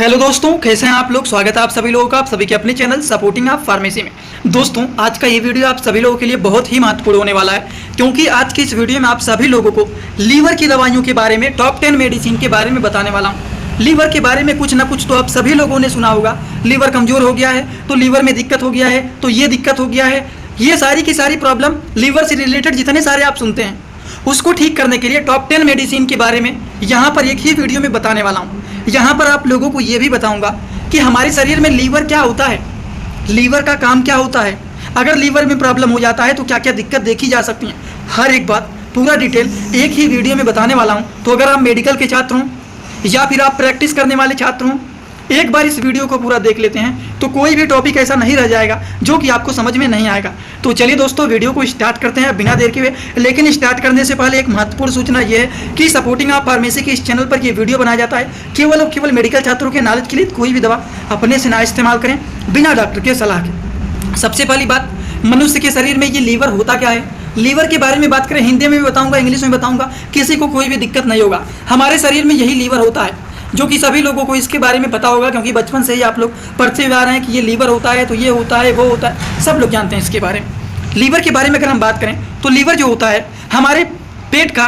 Hello दोस्तों, कैसे हैं आप लोग। स्वागत है आप सभी लोगों का आप सभी के अपने चैनल सपोर्टिंग आप फार्मेसी में। दोस्तों, आज का ये वीडियो आप सभी लोगों के लिए बहुत ही महत्वपूर्ण होने वाला है, क्योंकि आज की इस वीडियो में आप सभी लोगों को लीवर की दवाइयों के बारे में, टॉप 10 मेडिसिन के बारे में बताने वाला हूँ। लीवर के बारे में कुछ ना कुछ तो आप सभी लोगों ने सुना होगा। लीवर कमजोर हो गया है तो लीवर में दिक्कत हो गया है, तो ये दिक्कत हो गया है। ये सारी की सारी प्रॉब्लम लीवर से रिलेटेड जितने सारे आप सुनते हैं, उसको ठीक करने के लिए टॉप 10 मेडिसिन के बारे में यहाँ पर एक ही वीडियो में बताने वाला हूँ। यहाँ पर आप लोगों को ये भी बताऊंगा कि हमारे शरीर में लीवर क्या होता है, लीवर का काम क्या होता है, अगर लीवर में प्रॉब्लम हो जाता है तो क्या क्या दिक्कत देखी जा सकती है। हर एक बात पूरा डिटेल एक ही वीडियो में बताने वाला हूँ। तो अगर आप मेडिकल के छात्र हों या फिर आप प्रैक्टिस करने वाले छात्र हों, एक बार इस वीडियो को पूरा देख लेते हैं तो कोई भी टॉपिक ऐसा नहीं रह जाएगा जो कि आपको समझ में नहीं आएगा। तो चलिए दोस्तों, वीडियो को स्टार्ट करते हैं बिना देर के हुए। लेकिन स्टार्ट करने से पहले एक महत्वपूर्ण सूचना ये है कि सपोर्टिंग आप फार्मेसी के इस चैनल पर ये वीडियो बनाया जाता है केवल और केवल मेडिकल छात्रों के नॉलेज के लिए। कोई भी दवा अपने से ना इस्तेमाल करें बिना डॉक्टर के सलाह के। सबसे पहली बात, मनुष्य के शरीर में ये लीवर होता क्या है। लीवर के बारे में बात करें, हिंदी में भी बताऊंगा, इंग्लिश में बताऊंगा, किसी को कोई भी दिक्कत नहीं होगा। हमारे शरीर में यही लीवर होता है, जो कि सभी लोगों को इसके बारे में पता होगा, क्योंकि बचपन से ही आप लोग पढ़ते हुए आ रहे हैं कि ये लीवर होता है, तो ये होता है, वो होता है, सब लोग जानते हैं इसके बारे में। लीवर के बारे में अगर हम बात करें तो लीवर जो होता है हमारे पेट का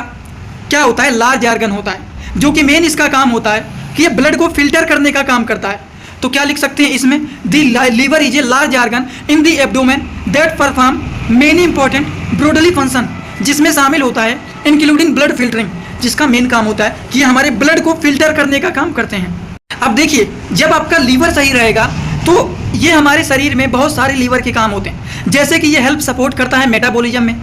क्या होता है, लार्ज ऑर्गन होता है, जो कि मेन इसका काम होता है कि ये ब्लड को फिल्टर करने का काम करता है। तो क्या लिख सकते हैं इसमें, the liver is a large organ in the abdomen that perform many important broadly function, जिसमें शामिल होता है इंक्लूडिंग ब्लड फिल्टरिंग, जिसका मेन काम होता है कि हमारे ब्लड को फिल्टर करने का काम करते हैं। अब देखिए, जब आपका लीवर सही रहेगा तो ये हमारे शरीर में बहुत सारे लीवर के काम होते हैं, जैसे कि ये हेल्प सपोर्ट करता है मेटाबॉलिज्म में,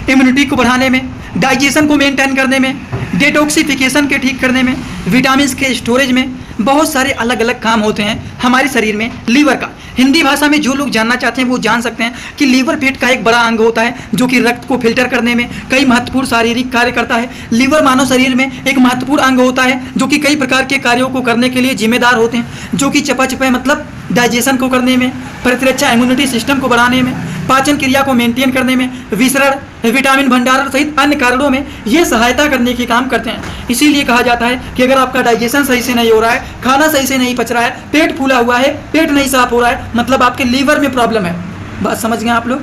इम्यूनिटी को बढ़ाने में, डाइजेशन को मेंटेन करने में, डिटॉक्सिफिकेशन के ठीक करने में, विटामिन के स्टोरेज में। बहुत सारे अलग अलग काम होते हैं हमारे शरीर में लीवर का। हिंदी भाषा में जो लोग जानना चाहते हैं वो जान सकते हैं कि लीवर पेट का एक बड़ा अंग होता है, जो कि रक्त को फिल्टर करने में कई महत्वपूर्ण शारीरिक कार्य करता है। लीवर मानव शरीर में एक महत्वपूर्ण अंग होता है, जो कि कई प्रकार के कार्यों को करने के लिए जिम्मेदार होते हैं, जो कि चयापचय मतलब डाइजेशन को करने में, प्रतिरक्षा इम्यूनिटी सिस्टम को बढ़ाने में, पाचन क्रिया को मेंटेन करने में, विसरण, विटामिन भंडारण सहित अन्य कारणों में ये सहायता करने के काम करते हैं। इसीलिए कहा जाता है कि अगर आपका डाइजेशन सही से नहीं हो रहा है, खाना सही से नहीं पच रहा है, पेट फूला हुआ है, पेट नहीं साफ हो रहा है, मतलब आपके लीवर में प्रॉब्लम है। बात समझ गए आप लोग।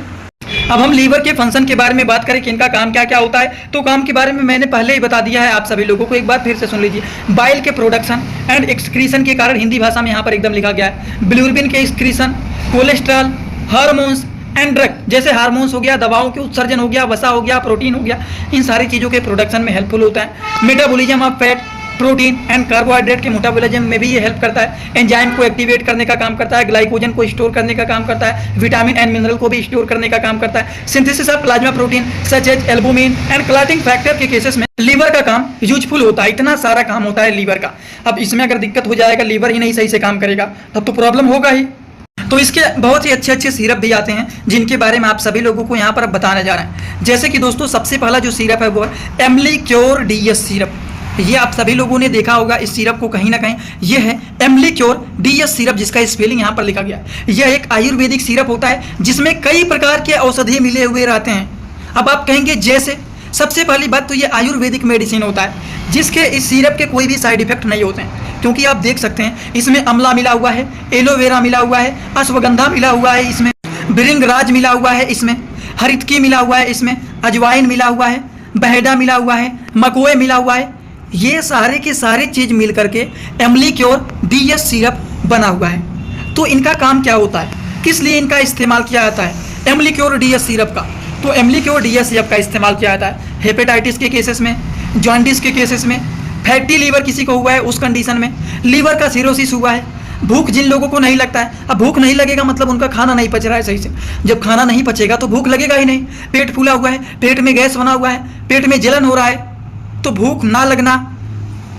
अब हम लीवर के फंक्शन के बारे में बात करें कि इनका काम क्या क्या होता है, तो काम के बारे में मैंने पहले ही बता दिया है आप सभी लोगों को, एक बार फिर से सुन लीजिए। बाइल के प्रोडक्शन एंड एक्सक्रीशन के कारण, हिंदी भाषा में यहाँ पर एकदम लिखा गया है, बिलिरुबिन के excretion, cholesterol, hormones and drug, जैसे हार्मोन्स हो गया, दवाओं के उत्सर्जन हो गया, वसा हो गया, प्रोटीन हो गया, इन सारी चीज़ों के प्रोडक्शन में हेल्पफुल होता है। Metabolism of fat, protein and carbohydrate के मेटाबॉलिज्म में भी ये हेल्प करता है। एंजाइम को एक्टिवेट करने का काम करता है, ग्लाइकोजन को स्टोर करने का काम करता है, विटामिन एंड मिनरल को भी स्टोर करने का काम करता है। Synthesis of plasma protein such as albumin and clotting factor के केसेस में लीवर का काम यूजफुल होता है। इतना सारा काम होता है लीवर का। अब इसमें अगर दिक्कत हो जाएगा, लीवर ही नहीं सही से काम करेगा, तब तो प्रॉब्लम होगा ही। तो इसके बहुत ही अच्छे अच्छे सिरप भी आते हैं, जिनके बारे में आप सभी लोगों को यहाँ पर अब बताने जा रहे हैं। जैसे कि दोस्तों, सबसे पहला जो सिरप है वो है एम्लिक्योर डीएस सिरप। ये आप सभी लोगों ने देखा होगा इस सिरप को कहीं ना कहीं। ये है एम्लिक्योर डीएस सिरप, जिसका स्पेलिंग यहाँ पर लिखा गया है। यह एक आयुर्वेदिक सिरप होता है जिसमें कई प्रकार के औषधि मिले हुए रहते हैं। अब आप कहेंगे जैसे, सबसे पहली बात तो ये आयुर्वेदिक मेडिसिन होता है, जिसके इस सिरप के कोई भी साइड इफेक्ट नहीं होते हैं, क्योंकि आप देख सकते हैं इसमें अमला मिला हुआ है, एलोवेरा मिला हुआ है, अश्वगंधा मिला हुआ है, इसमें भृंगराज मिला हुआ है, इसमें हरितकी मिला हुआ है, इसमें अजवाइन मिला हुआ है, बहेडा मिला हुआ है, मकोए मिला हुआ है। ये सारे के सारे चीज़ मिल करके एम्लिक्योर डीएस सिरप बना हुआ है। तो इनका काम क्या होता है, किस लिए इनका इस्तेमाल किया जाता है एम्लिक्योर डीएस सिरप का। तो एम्लिक्योर डीएस सिरप का इस्तेमाल किया जाता है हेपेटाइटिस के केसेस में, जॉन्डिस के केसेस में, फैटी लीवर किसी को हुआ है उस कंडीशन में, लीवर का सिरोसिस हुआ है, भूख जिन लोगों को नहीं लगता है। अब भूख नहीं लगेगा मतलब उनका खाना नहीं पच रहा है सही से। जब खाना नहीं पचेगा तो भूख लगेगा ही नहीं। पेट फूला हुआ है, पेट में गैस बना हुआ है, पेट में जलन हो रहा है, तो भूख ना लगना,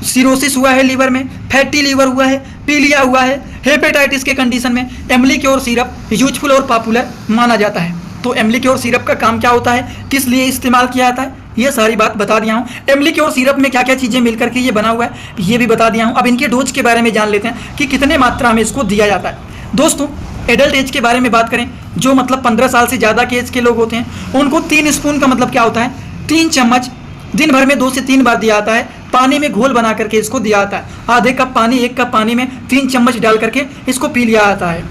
सिरोसिस हुआ है लीवर में, फैटी लीवर हुआ है, पीलिया हुआ है, हेपेटाइटिस के कंडीशन में एम्लिक्योर सिरप यूजफुल और पॉपुलर माना जाता है। तो एम्लिक्योर सिरप का काम क्या होता है, किस लिए इस्तेमाल किया जाता है, ये सारी बात बता दिया हूँ। एम्लिक्योर सिरप में क्या क्या चीज़ें मिलकर के ये बना हुआ है, ये भी बता दिया हूँ। अब इनके डोज के बारे में जान लेते हैं कि कितने मात्रा में इसको दिया जाता है। दोस्तों, एडल्ट एज के बारे में बात करें, जो मतलब 15 साल से ज़्यादा के एज के लोग होते हैं, उनको 3 स्पून का मतलब क्या होता है, 3 चम्मच दिन भर में 2 से 3 बार दिया जाता है, पानी में घोल बना करके इसको दिया जाता है। आधे कप पानी, 1 कप पानी में 3 चम्मच डाल करके इसको पी लिया जाता है।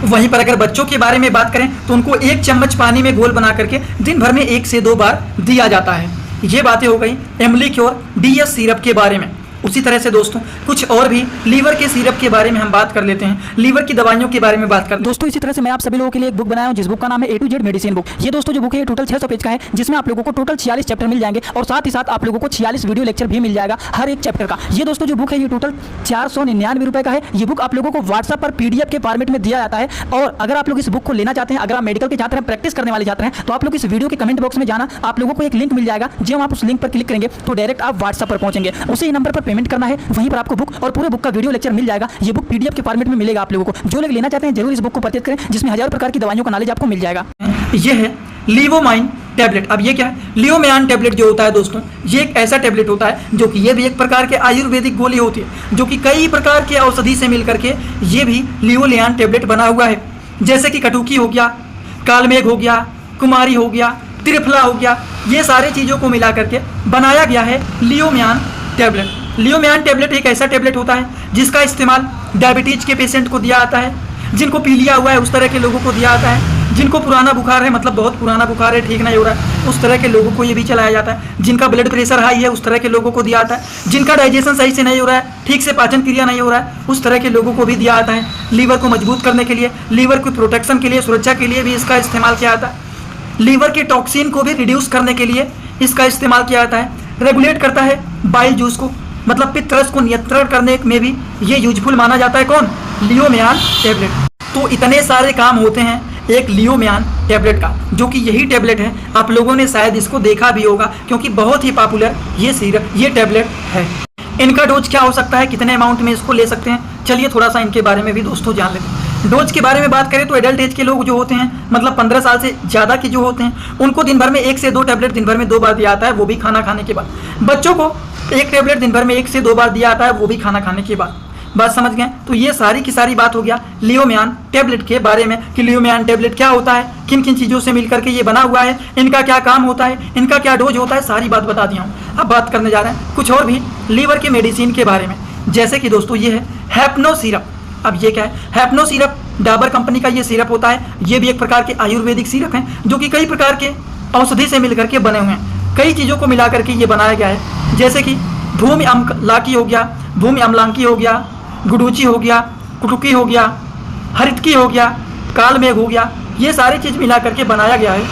वहीं पर अगर बच्चों के बारे में बात करें तो उनको 1 चम्मच पानी में घोल बना करके दिन भर में 1 से 2 बार दिया जाता है। ये बातें हो गई एम्बलीक्योर DS सिरप के बारे में। उसी तरह से दोस्तों कुछ और भी लीवर के सिरप के बारे में हम बात कर लेते हैं, लीवर की दवाइयों के बारे में बात कर दोस्तों। इसी तरह से मैं आप सभी लोगों के लिए एक बुक बनाया हूं जिस बुक का नाम है A to Z medicine book. ये दोस्तों जो बुक है ये टोटल 600 पेज का है, जिसमें आप लोगों को टोटल 46 चैप्टर मिल जाएंगे और साथ ही साथ आप लोगों को 46 वीडियो लेक्चर भी मिल जाएगा हर एक चैप्टर का। ये दोस्तों जो बुक है ये टोटल 499 रुपए का है। ये बुक आप लोगों को व्हाट्सएप पर PDF के फॉर्मेट में दिया जाता है। और अगर आप लोग इस बुक को लेना चाहते हैं, अगर आप मेडिकल के छात्र हैं, प्रैक्टिस करने वाले छात्र हैं, तो आप लोग इस वीडियो के कमेंट बॉक्स में जाना, आप लोगों को एक लिंक मिल जाएगा। जब आप उस लिंक पर क्लिक करेंगे तो डायरेक्ट आप व्हाट्सएप पर पहुंचेंगे, उसी नंबर पर पेमेंट करना है, वहीं पर आपको बुक और पूरे बुक का वीडियो लेक्चर मिल जाएगा। ये बुक PDF के फॉर्मेट में मिलेगा आप लोगों को। जो लोग लेना चाहते हैं जरूर इस बुक को परचेज करें, जिसमें हजारों प्रकार की दवाइयों का नॉलेज आपको मिल जाएगा। ये है लीवोमाइन टैबलेट। अब ये क्या है? लियोमैन टैबलेट जो होता है दोस्तों, ये एक ऐसा टैबलेट होता है जो कि ये भी एक प्रकार के आयुर्वेदिक गोली होती है, जो कि कई प्रकार के औषधि से मिलकर के ये भी लियोमैन टैबलेट बना हुआ है। जैसे कि कटुकी हो गया, कालमेघ हो गया, कुमारी हो गया, त्रिफला हो गया, ये सारी चीज़ों को मिला करके बनाया गया है लियोमैन टैबलेट। लियोमैन टैबलेट एक ऐसा टैबलेट होता है जिसका इस्तेमाल डायबिटीज के पेशेंट को दिया जाता है, जिनको पीलिया हुआ है उस तरह के लोगों को दिया जाता है, जिनको पुराना बुखार है, मतलब बहुत पुराना बुखार है, ठीक नहीं हो रहा है, उस तरह के लोगों को ये भी चलाया जाता है, जिनका ब्लड प्रेशर हाई है उस तरह के लोगों को दिया जाता है, जिनका डाइजेशन सही से नहीं हो रहा है, ठीक से पाचन क्रिया नहीं हो रहा है, उस तरह के लोगों को भी दिया जाता है। लीवर को मजबूत करने के लिए, लीवर की प्रोटेक्शन के लिए, सुरक्षा के लिए भी इसका इस्तेमाल किया जाता है। लीवर के टॉक्सिन को भी रिड्यूस करने के लिए इसका इस्तेमाल किया जाता है। रेगुलेट करता है बाइल जूस को, मतलब पित्त रस को नियंत्रण करने में भी ये यूजफुल माना जाता है। कौन? लियोमैन टैबलेट। तो इतने सारे काम होते हैं एक लियोमैन टैबलेट का, जो कि यही टैबलेट है। आप लोगों ने शायद इसको देखा भी होगा क्योंकि बहुत ही पॉपुलर ये टैबलेट है। इनका डोज क्या हो सकता है, कितने अमाउंट में इसको ले सकते हैं, चलिए थोड़ा सा इनके बारे में भी दोस्तों जान लेते हैं। डोज के बारे में बात करें तो एडल्ट एज के लोग जो होते हैं, मतलब 15 साल से ज़्यादा के जो होते हैं, उनको दिन भर में 1 से 2 टैबलेट दिन भर में 2 बार दिया जाता है, वो भी खाना खाने के बाद। बच्चों को 1 टैबलेट दिन भर में 1 से 2 बार दिया जाता है, वो भी खाना खाने के बाद। बात समझ गए? तो ये सारी की सारी बात हो गया लियोमैन टैबलेट के बारे में कि लियोमैन टैबलेट क्या होता है, किन किन चीज़ों से मिलकर के ये बना हुआ है, इनका क्या काम होता है, इनका क्या डोज होता है, सारी बात बता दिया हूँ। अब बात करने जा रहे हैं कुछ और भी लीवर के मेडिसिन के बारे में। जैसे कि दोस्तों ये है हैप्नो सिरप। अब ये क्या है? हैप्नो सिरप डाबर कंपनी का ये सिरप होता है। ये भी एक प्रकार के आयुर्वेदिक सिरप हैं जो कि कई प्रकार के औषधि से मिलकर के बने हुए हैं। कई चीज़ों को मिला करके ये बनाया गया है, जैसे कि भूमि अम्लाकी हो गया, भूमि अम्लांकी हो गया, गुडूची हो गया, कुटुकी हो गया, हरितकी हो गया, कालमेघ हो गया, ये सारी चीज़ मिला करके बनाया गया है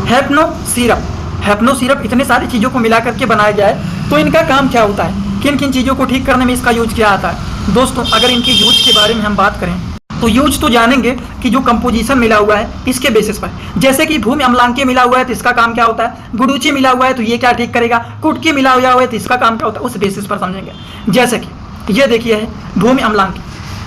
हैप्नो सिरप। हैप्नो सिरप इतने सारी चीज़ों को मिला करके बनाया गया है। तो इनका काम क्या होता है, किन किन चीज़ों को ठीक करने में इसका यूज किया जाता है? दोस्तों अगर इनके यूज के बारे में हम बात करें तो यूज तो जानेंगे कि जो कंपोजिशन मिला हुआ है इसके बेसिस पर। जैसे कि भूमि अम्लांकी मिला हुआ है तो इसका काम क्या होता है, गुडूची मिला हुआ है तो ये क्या ठीक करेगा, कुटकी मिला हुआ है तो इसका काम क्या होता है, उस बेसिस पर समझेंगे। जैसे कि ये देखिए है भूमि अम्लांकी।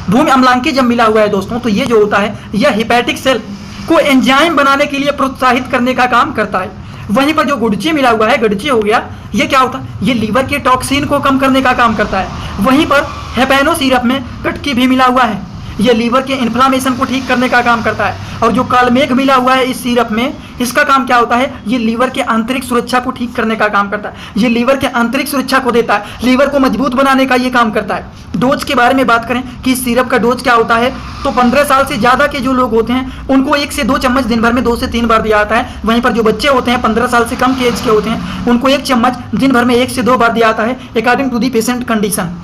भूमि अम्लांकी जब मिला हुआ है दोस्तों तो ये जो होता है यह हिपैटिक सेल को एंजाइम बनाने के लिए प्रोत्साहित करने का काम करता है। वहीं पर जो गुडची मिला हुआ है, गुडची हो गया, ये क्या होता है, ये लीवर के टॉक्सिन को कम करने का काम करता है। वहीं पर हैपेनो सिरप में कटकी भी मिला हुआ है, ये लीवर के इन्फ्लामेशन को ठीक करने का काम करता है। और जो कालमेघ मिला हुआ है इस सिरप में, इसका काम क्या होता है, ये लीवर के आंतरिक सुरक्षा को ठीक करने का काम करता है। ये लीवर के आंतरिक सुरक्षा को देता है, लीवर को मजबूत बनाने का ये काम करता है। डोज के बारे में बात करें कि इस सिरप का डोज क्या होता है, तो 15 साल से ज़्यादा के जो लोग होते हैं उनको 1 से 2 चम्मच दिन भर में 2 से 3 बार दिया जाता है। वहीं पर जो बच्चे होते हैं 15 साल से कम के एज के होते हैं उनको 1 चम्मच दिन भर में 1 से 2 बार दिया जाता है, according to the patient condition.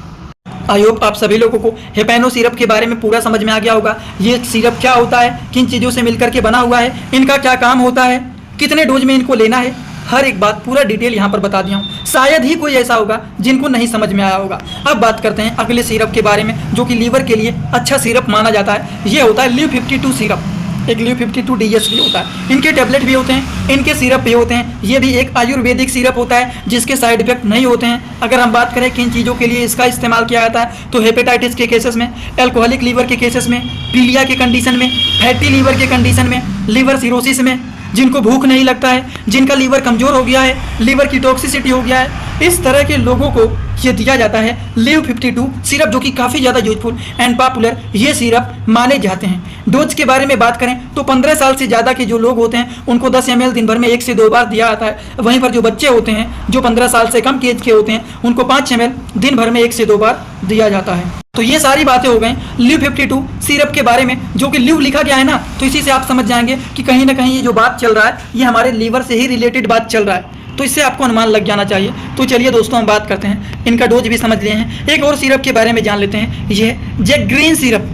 I hope आप सभी लोगों को हैपेनो सिरप के बारे में पूरा समझ में आ गया होगा। ये सिरप क्या होता है, किन चीज़ों से मिलकर के बना हुआ है, इनका क्या काम होता है, कितने डोज में इनको लेना है, हर एक बात पूरा डिटेल यहाँ पर बता दिया हूँ। शायद ही कोई ऐसा होगा जिनको नहीं समझ में आया होगा। अब बात करते हैं अगले सिरप के बारे में जो कि लीवर के लिए अच्छा सिरप माना जाता है। ये होता है लिव 52 सिरप। एक लिव 52 DS भी होता है। इनके टैबलेट भी होते हैं, इनके सिरप भी होते हैं। ये भी एक आयुर्वेदिक सिरप होता है जिसके साइड इफेक्ट नहीं होते हैं। अगर हम बात करें किन चीज़ों के लिए इसका इस्तेमाल किया जाता है तो हेपेटाइटिस के केसेस में, एल्कोहलिक लीवर के केसेस में, पीलिया के कंडीशन में, फैटी लीवर के कंडीशन में, लीवर सिरोसिस में, जिनको भूख नहीं लगता है, जिनका लीवर कमज़ोर हो गया है, लीवर की टॉक्सिसिटी हो गया है, इस तरह के लोगों को ये दिया जाता है लिव 52 सिरप, जो कि काफ़ी ज़्यादा यूजफुल एंड पॉपुलर ये सिरप माने जाते हैं। डोज के बारे में बात करें तो 15 साल से ज़्यादा के जो लोग होते हैं उनको 10 ml दिन भर में 1 से 2 बार दिया जाता है। वहीं पर जो बच्चे होते हैं जो 15 साल से कम की एज के होते हैं उनको 5 ml दिन भर में 1 से 2 बार दिया जाता है। तो ये सारी बातें हो गई लिव 52 सिरप के बारे में, जो कि लिव लिखा गया है ना, तो इसी से आप समझ जाएंगे कि कहीं ना कहीं ये जो बात चल रहा है ये हमारे लीवर से ही रिलेटेड बात चल रहा है। तो इससे आपको अनुमान लग जाना चाहिए। तो चलिए दोस्तों हम बात करते हैं, इनका डोज भी समझ लिए हैं। एक और सिरप के बारे में जान लेते हैं, ये जेग्रीन सिरप।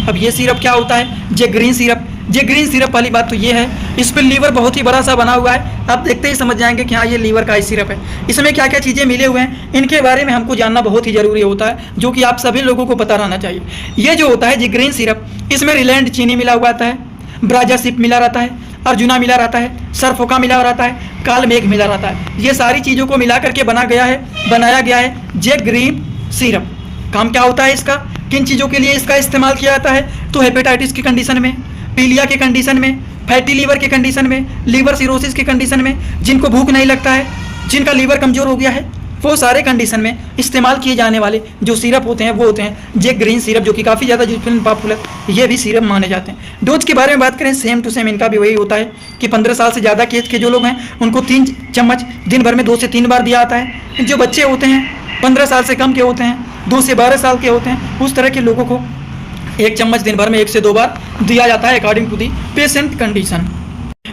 अब ये सिरप क्या होता है? जेग्रीन सिरप। जेग्रीन सिरप वाली बात तो ये है, इस पर लीवर बहुत ही बड़ा सा बना हुआ है। आप देखते ही समझ जाएंगे कि हाँ ये लीवर का ही सिरप है। इसमें क्या क्या चीज़ें मिले हुए हैं इनके बारे में हमको जानना बहुत ही ज़रूरी होता है, जो कि आप सभी लोगों को पता रहना चाहिए। ये जो होता है जेग्रीन सिरप, इसमें रिलैंड चीनी मिला हुआ आता है, ब्राजासिप मिला रहता है, अर्जुना मिला रहता है, सरफोका मिला रहता है, कालमेघ मिला रहता है। ये सारी चीज़ों को मिला करके बनाया गया है जेग्रीन सिरप। काम क्या होता है इसका? किन चीज़ों के लिए इसका इस्तेमाल किया जाता है? तो हेपेटाइटिस की कंडीशन में, पीलिया के कंडीशन में, फैटी लीवर के कंडीशन में, लीवर सिरोसिस के कंडीशन में, जिनको भूख नहीं लगता है, जिनका लीवर कमज़ोर हो गया है, वो सारे कंडीशन में इस्तेमाल किए जाने वाले जो सिरप होते हैं वो होते हैं जेग्रीन सिरप, जो कि काफ़ी ज़्यादा यूजफुल पॉपुलर ये भी सिरप माने जाते हैं। डोज के बारे में बात करें सेम टू सेम इनका भी वही होता है कि 15 साल से ज़्यादा एज के जो लोग हैं उनको 3 चम्मच दिन भर में 2 से 3 बार दिया जाता है। जो बच्चे होते हैं 15 साल से कम के होते हैं, 2 से 12 साल के होते हैं, उस तरह के लोगों को 1 चम्मच दिन भर में 1 से 2 बार दिया जाता है according to the patient condition.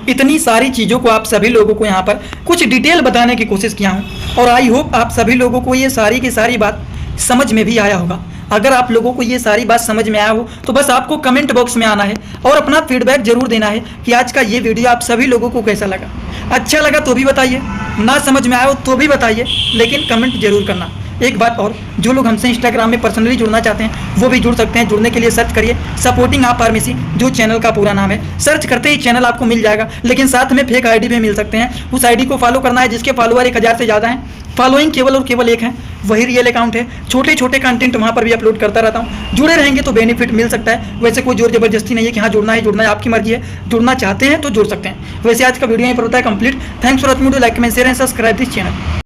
इतनी सारी चीज़ों को आप सभी लोगों को यहाँ पर कुछ डिटेल बताने की कोशिश किया हूँ और आई होप आप सभी लोगों को ये सारी की सारी बात समझ में भी आया होगा। अगर आप लोगों को ये सारी बात समझ में आया हो तो बस आपको कमेंट बॉक्स में आना है और अपना फीडबैक जरूर देना है कि आज का ये वीडियो आप सभी लोगों को कैसा लगा। अच्छा लगा तो भी बताइए, ना समझ में आया हो तो भी बताइए, लेकिन कमेंट जरूर करना। एक बात और, जो लोग हमसे इंस्टाग्राम में पर्सनली जुड़ना चाहते हैं वो भी जुड़ सकते हैं। जुड़ने के लिए सर्च करिए सपोर्टिंग आप फार्मेसी, जो चैनल का पूरा नाम है। सर्च करते ही चैनल आपको मिल जाएगा, लेकिन साथ में फेक आईडी भी मिल सकते हैं। उस आईडी को फॉलो करना है जिसके फॉलोअर 1000 से ज़्यादा हैं। फॉलोइंग केवल और केवल एक है, वही रियल अकाउंट है। छोटे छोटे कंटेंट वहाँ पर भी अपलोड करता रहता हूँ। जुड़े रहेंगे तो बेनिफिट मिल सकता है। वैसे कोई जोर जबरदस्ती नहीं है कि हाँ जुड़ना है, आपकी मर्जी है। जुड़ना चाहते हैं तो जुड़ सकते हैं। वैसे आज का वीडियो यहीं पर होता है complete. Thanks for watching, like comment share and subscribe this channel.